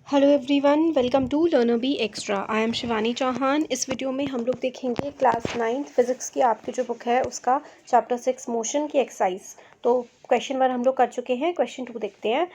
Hello everyone, welcome to learner be extra. I am Shivani Chauhan. इस video में हम लोग देखेंगे क्लास 9 फिज़िक्स की आपकी जो बुक है उसका चैप्टर 6 मोशन की एक्सरसाइज। तो क्वेश्चन 1 हम लोग कर चुके हैं, क्वेश्चन 2 देखते हैं।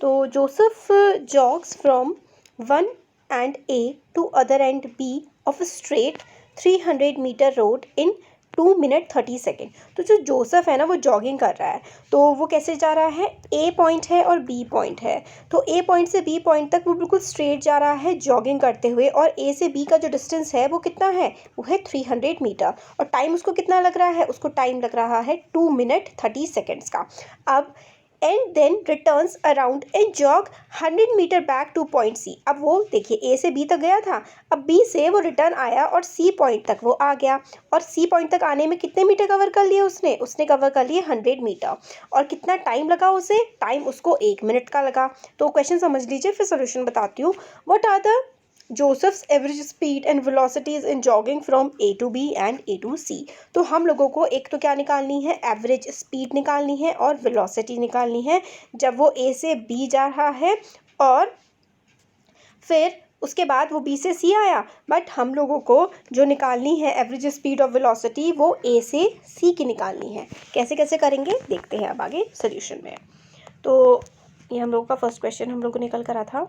तो Joseph jogs from one end A to other end B of straight 300 metre road in 2 minute 30 second. तो जो जोसेफ है ना वो जॉगिंग कर रहा है। तो वो कैसे जा रहा है, ए पॉइंट है और बी पॉइंट है। तो ए पॉइंट से बी पॉइंट तक वो बिल्कुल स्ट्रेट जा रहा है जॉगिंग करते हुए, और ए से बी का जो डिस्टेंस है वो कितना है, वो है 300 मीटर। और टाइम उसको कितना लग रहा है, उसको टाइम लग रहा है 2 मिनट 30 सेकेंड्स का। अब and then returns around and jog 100 metre back to point C. अब वो देखिए ए से बी तक गया था, अब बी से वो रिटर्न आया और सी पॉइंट तक वो आ गया। और सी पॉइंट तक आने में कितने मीटर कवर कर लिए उसने कवर कर लिए 100 मीटर। और कितना टाइम लगा उसे, टाइम उसको 1 मिनट का लगा। तो क्वेश्चन समझ लीजिए, फिर सोल्यूशन बताती हूँ। What are the Joseph's average speed and velocities in jogging from A to B and A to C. तो हम लोगों को एक तो क्या निकालनी है, एवरेज स्पीड निकालनी है और वेलोसिटी निकालनी है जब वो ए से बी जा रहा है, और फिर उसके बाद वो बी से सी आया। बट हम लोगों को जो निकालनी है एवरेज स्पीड और वेलोसिटी वो ए से सी की निकालनी है। कैसे कैसे करेंगे देखते हैं अब आगे सोल्यूशन में। तो ये हम लोगों का फर्स्ट क्वेश्चन हम लोग को निकल करा था।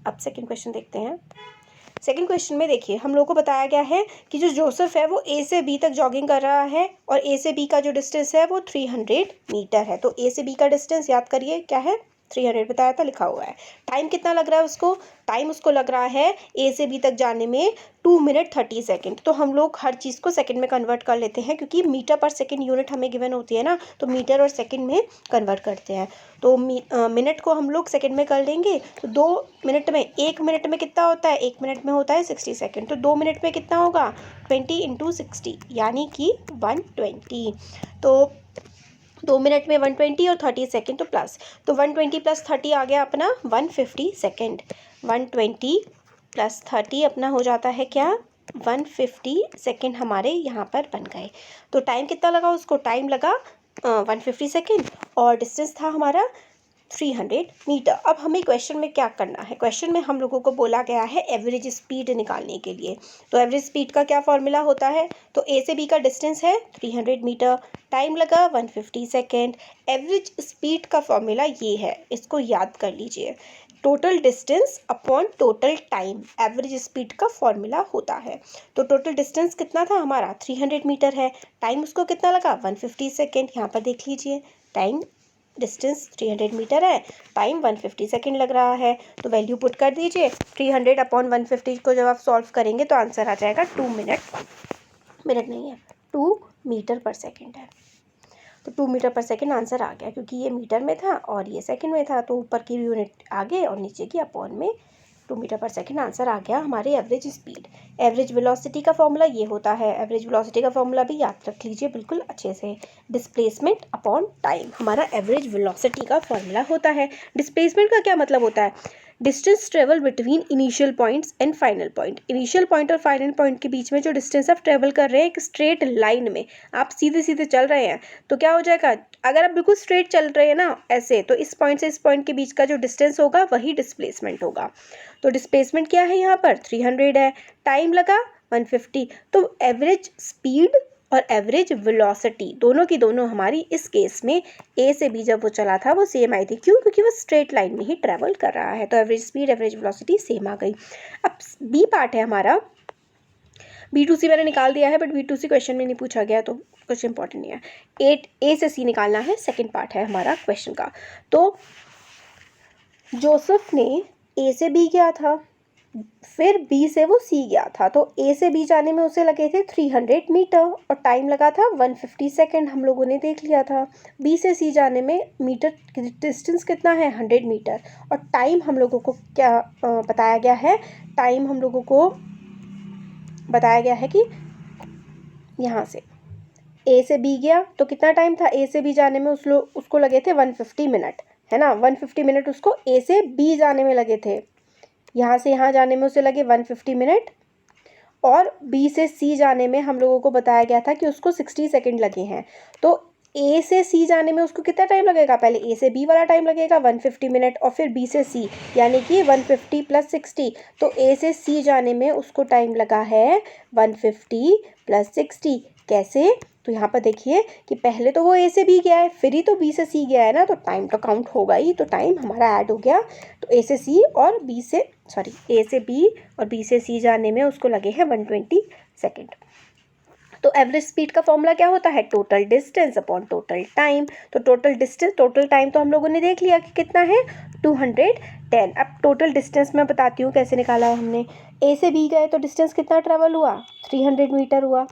अब सेकंड क्वेश्चन देखते हैं। सेकंड क्वेश्चन में देखिए हम लोग को बताया गया है कि जो जोसेफ है वो ए से बी तक जॉगिंग कर रहा है, और ए से बी का जो डिस्टेंस है वो 300 मीटर है। तो ए से बी का डिस्टेंस याद करिए क्या है, 300 बताया था, लिखा हुआ है। टाइम कितना लग रहा है उसको, टाइम उसको लग रहा है ए से बी तक जाने में 2 मिनट 30 सेकेंड। तो हम लोग हर चीज़ को सेकंड में कन्वर्ट कर लेते हैं, क्योंकि मीटर पर सेकंड यूनिट हमें गिवन होती है ना, तो मीटर और सेकंड में कन्वर्ट करते हैं। तो मिनट को हम लोग सेकंड में कर लेंगे। तो 2 मिनट में, 1 मिनट में कितना होता है, 1 मिनट में होता है 60 सेकेंड। तो 2 मिनट में कितना होगा, 20 × 60 यानी कि 120। तो 2 मिनट में 120 और 30 सेकेंड तो प्लस, तो 120 + 30 आ गया अपना 150 सेकेंड। 120 + 30 अपना हो जाता है क्या, 150 सेकेंड हमारे यहाँ पर बन गए। तो टाइम कितना लगा उसको, टाइम लगा 150 सेकेंड, और डिस्टेंस था हमारा 300 मीटर। अब हमें क्वेश्चन में क्या करना है, क्वेश्चन में हम लोगों को बोला गया है एवरेज स्पीड निकालने के लिए। तो एवरेज स्पीड का क्या फॉर्मूला होता है, तो ए से बी का डिस्टेंस है 300 मीटर, टाइम लगा 150 सेकेंड। एवरेज स्पीड का फॉर्मूला ये है, इसको याद कर लीजिए, total distance upon total time average speed का फॉर्मूला होता है। तो टोटल डिस्टेंस कितना था हमारा, 300 मीटर है, टाइम उसको कितना लगा 150 सेकेंड। यहाँ पर देख लीजिए, टाइम डिस्टेंस 300 मीटर है, टाइम 150 सेकेंड लग रहा है। तो वैल्यू पुट कर दीजिए, 300 अपॉन 150 को जब आप सॉल्व करेंगे तो आंसर आ जाएगा 2 मिनट नहीं है, 2 मीटर पर सेकेंड है। तो 2 मीटर पर सेकेंड आंसर आ गया, क्योंकि ये मीटर में था और ये सेकेंड में था, तो ऊपर की यूनिट आगे और नीचे की अपॉन में 2 मीटर पर सेकेंड आंसर आ गया हमारे एवरेज स्पीड। एवरेज वेलोसिटी का फॉर्मूला ये होता है, एवरेज वेलोसिटी का फॉर्मूला भी याद रख लीजिए बिल्कुल अच्छे से, डिस्प्लेसमेंट अपॉन टाइम हमारा एवरेज वेलोसिटी का फॉर्मूला होता है। डिस्प्लेसमेंट का क्या मतलब होता है, distance travel between initial points and final point. Initial point और फाइनल पॉइंट के बीच में जो डिस्टेंस आप ट्रेवल कर रहे हैं एक स्ट्रेट लाइन में, आप सीधे सीधे चल रहे हैं, तो क्या हो जाएगा, अगर आप बिल्कुल स्ट्रेट चल रहे हैं ना ऐसे, तो इस पॉइंट से इस पॉइंट के बीच का जो डिस्टेंस होगा वही डिस्प्लेसमेंट होगा। तो डिस्प्लेसमेंट क्या है यहाँ पर, 300 है, टाइम लगा 150। तो एवरेज स्पीड और एवरेज वेलोसिटी दोनों की दोनों हमारी इस केस में ए से बी जब वो चला था वो सेम आई थी। क्यों, क्योंकि वो स्ट्रेट लाइन में ही ट्रैवल कर रहा है। तो average speed average velocity same आ गई। अब बी पार्ट है हमारा, B2C मैंने निकाल दिया है, बट B2C क्वेश्चन में नहीं पूछा गया तो कुछ इंपॉर्टेंट नहीं है। 8 ए से सी निकालना है, सेकेंड पार्ट है हमारा क्वेश्चन का। तो जोसेफ ने ए से बी गया था, फिर बी से वो सी गया था, तो ए से बी जाने में उसे लगे थे 300 मीटर और टाइम लगा था 150 सेकेंड, हम लोगों ने देख लिया था। बी से सी जाने में मीटर डिस्टेंस कितना है, 100 मीटर, और टाइम हम लोगों को क्या बताया गया है, टाइम हम लोगों को बताया गया है कि यहाँ से ए से बी गया तो कितना टाइम था, ए से बी जाने में उसको लगे थे 150 मिनट, है ना, 150 मिनट उसको ए से बी जाने में लगे थे। यहाँ से यहाँ जाने में उसे लगे 150 मिनट, और बी से सी जाने में हम लोगों को बताया गया था कि उसको 60 सेकेंड लगे हैं। तो ए से सी जाने में उसको कितना टाइम लगेगा, पहले ए से बी वाला टाइम लगेगा 150 मिनट, और फिर बी से सी यानी कि 150 + 60। तो ए से सी जाने में उसको टाइम लगा है 150 + 60। कैसे, तो यहाँ पर देखिए कि पहले तो वो ए से बी गया है, फिर ही तो बी से सी गया है ना, तो टाइम तो काउंट होगा ही, तो टाइम हमारा ऐड हो गया। तो ए से सी और बी से ए से बी और बी से सी जाने में उसको लगे हैं 120 सेकेंड। तो एवरेज स्पीड का फॉर्मूला क्या होता है, total distance upon total time. तो टोटल डिस्टेंस, टोटल टाइम तो हम लोगों ने देख लिया कि कितना है 210। अब टोटल डिस्टेंस मैं बताती हूँ कैसे निकाला है हमने। ए से बी गए तो डिस्टेंस कितना ट्रेवल हुआ, 300 मीटर हुआ।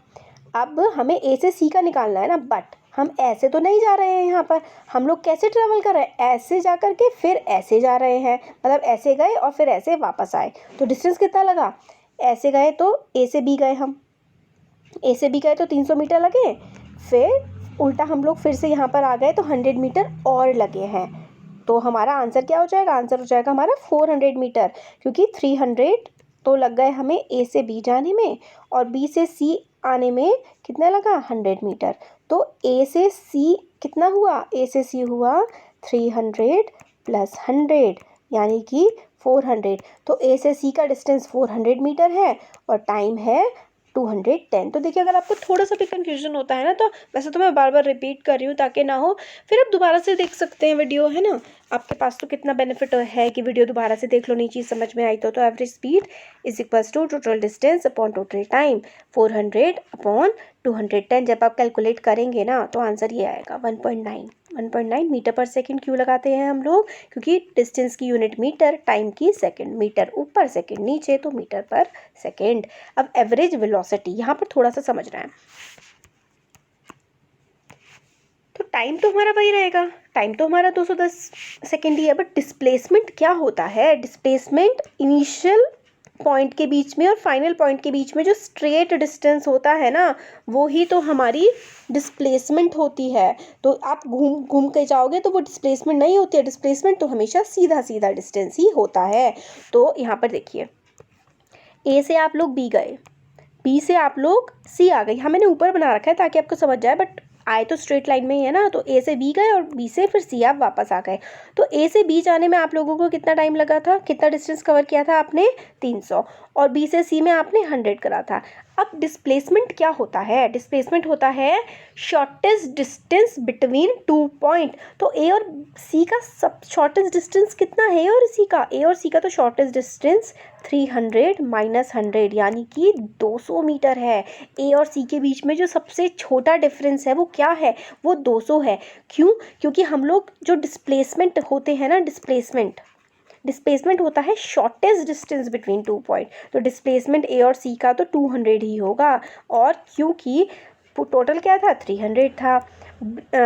अब हमें ए से सी का निकालना है ना, बट हम ऐसे तो नहीं जा रहे हैं, यहाँ पर हम लोग कैसे ट्रेवल कर रहे हैं, ऐसे जा कर के फिर ऐसे जा रहे हैं, मतलब ऐसे गए और फिर ऐसे वापस आए। तो डिस्टेंस कितना लगा, ऐसे गए तो ए से बी गए, हम ए से बी गए तो 300 मीटर लगे, फिर उल्टा हम लोग फिर से यहाँ पर आ गए तो 100 मीटर और लगे हैं। तो हमारा आंसर क्या हो जाएगा, आंसर हो जाएगा हमारा 400 मीटर, क्योंकि 300 तो लग गए हमें ए से बी जाने में, और बी से सी आने में कितना लगा 100 मीटर। तो ए से सी कितना हुआ, ए से सी हुआ 300 + 100 यानी कि 400। तो ए से सी का डिस्टेंस 400 मीटर है और टाइम है 210। तो देखिए अगर आपको थोड़ा सा भी कंफ्यूजन होता है ना, तो वैसे तो मैं बार बार रिपीट कर रही हूँ ताकि ना हो, फिर आप दोबारा से देख सकते हैं वीडियो, है ना। आपके पास तो कितना बेनिफिट है कि वीडियो दोबारा से देख लो, नहीं चीज़ समझ में आई तो average speed is equals to total distance upon total time 400 upon 210। जब आप कैलकुलेट करेंगे ना तो आंसर ये आएगा 1.9 मीटर पर सेकंड। क्यों लगाते हैं हम लोग, क्योंकि डिस्टेंस की यूनिट मीटर, टाइम की सेकंड, मीटर ऊपर सेकंड नीचे, तो मीटर पर सेकंड। अब एवरेज वेलोसिटी यहाँ पर थोड़ा सा समझना है। तो टाइम तो हमारा वही रहेगा, टाइम तो हमारा 210 सेकेंड ही है, बट डिस्प्लेसमेंट क्या होता है, डिस्प्लेसमेंट इनिशियल पॉइंट के बीच में और फाइनल पॉइंट के बीच में जो स्ट्रेट डिस्टेंस होता है ना, वो ही तो हमारी डिस्प्लेसमेंट होती है। तो आप घूम घूम के जाओगे तो वो डिस्प्लेसमेंट नहीं होती है, डिस्प्लेसमेंट तो हमेशा सीधा सीधा डिस्टेंस ही होता है। तो यहाँ पर देखिए, ए से आप लोग बी गए, बी से आप लोग सी आ गई, हाँ मैंने ऊपर बना रखा है ताकि आपको समझ जाए, बट आए तो स्ट्रेट लाइन में ही है ना। तो ए से बी गए और बी से फिर सी आप वापस आ गए। तो ए से बी जाने में आप लोगों को कितना टाइम लगा था, कितना डिस्टेंस कवर किया था आपने 300, और बी से सी में आपने 100 करा था। अब डिस्प्लेसमेंट क्या होता है, डिस्प्लेसमेंट होता है शॉर्टेस्ट डिस्टेंस बिटवीन 2 पॉइंट। तो ए और सी का सब शॉर्टेस्ट डिस्टेंस कितना है, ए और सी का, ए और सी का तो शॉर्टेस्ट डिस्टेंस 300 - 100 यानी कि 200 मीटर है। ए और सी के बीच में जो सबसे छोटा डिफरेंस है वो क्या है, वो 200 है। क्यों, क्योंकि हम लोग जो डिस्प्लेसमेंट होते हैं ना, डिस्प्लेसमेंट होता है शॉर्टेस्ट डिस्टेंस बिटवीन 2 पॉइंट। तो डिस्प्लेसमेंट ए और सी का तो 200 ही होगा, और क्योंकि टोटल क्या था 300 था,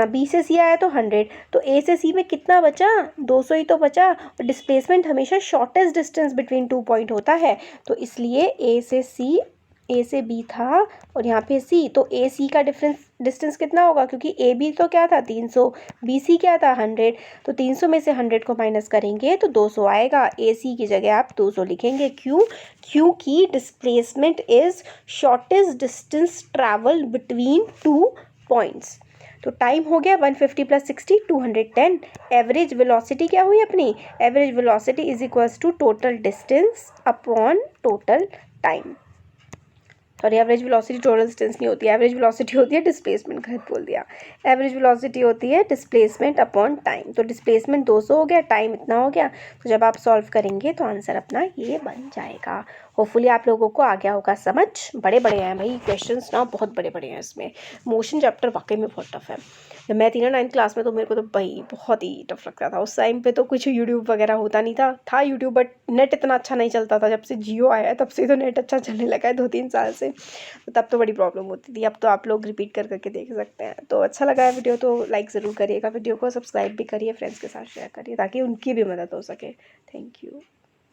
बी से सी आया तो 100, तो ए से सी में कितना बचा 200 ही तो बचा। और डिस्प्लेसमेंट हमेशा शॉर्टेस्ट डिस्टेंस बिटवीन 2 पॉइंट होता है, तो इसलिए ए से बी था और यहाँ पे सी, तो ए सी का डिस्टेंस कितना होगा, क्योंकि ए बी तो क्या था 300, बी सी क्या था 100, तो 300 में से 100 को माइनस करेंगे तो 200 आएगा। ए सी की जगह आप 200 लिखेंगे। क्यों, क्योंकि displacement is shortest distance travel between 2 points. तो टाइम हो गया 150 + 60 210। एवरेज वेलोसिटी क्या हुई अपनी, average velocity is equals to total distance upon total time. Sorry, average velocity total distance नहीं होती है, एवरेज वेलोसिटी होती है डिस्प्लेसमेंट, गलत बोल दिया। एवरेज वेलोसिटी होती है डिस्प्लेसमेंट अपॉन टाइम। तो डिस्प्लेसमेंट 200 हो गया, टाइम इतना हो गया। तो जब आप सॉल्व करेंगे तो आंसर अपना ये बन जाएगा। होपफुली आप लोगों को आ गया होगा समझ। बड़े बड़े हैं भाई क्वेश्चंस ना, बहुत बड़े बड़े हैं इसमें। मोशन चैप्टर वाकई में बहुत टफ है। जब मैं थी ना 9th क्लास में तो मेरे को तो भाई बहुत ही टफ लगता था। उस टाइम पे तो कुछ यूट्यूब वगैरह होता नहीं था यूट्यूब, बट नेट इतना अच्छा नहीं चलता था। जब से जियो आया है तब से तो नेट अच्छा चलने लगा है 2-3 साल से, तो तब तो बड़ी प्रॉब्लम होती थी। अब तो आप लोग रिपीट कर करके देख सकते हैं। तो अच्छा लगा है वीडियो तो लाइक ज़रूर करिएगा, वीडियो को सब्सक्राइब भी करिए, फ्रेंड्स के साथ शेयर करिए ताकि उनकी भी मदद हो सके। Thank you.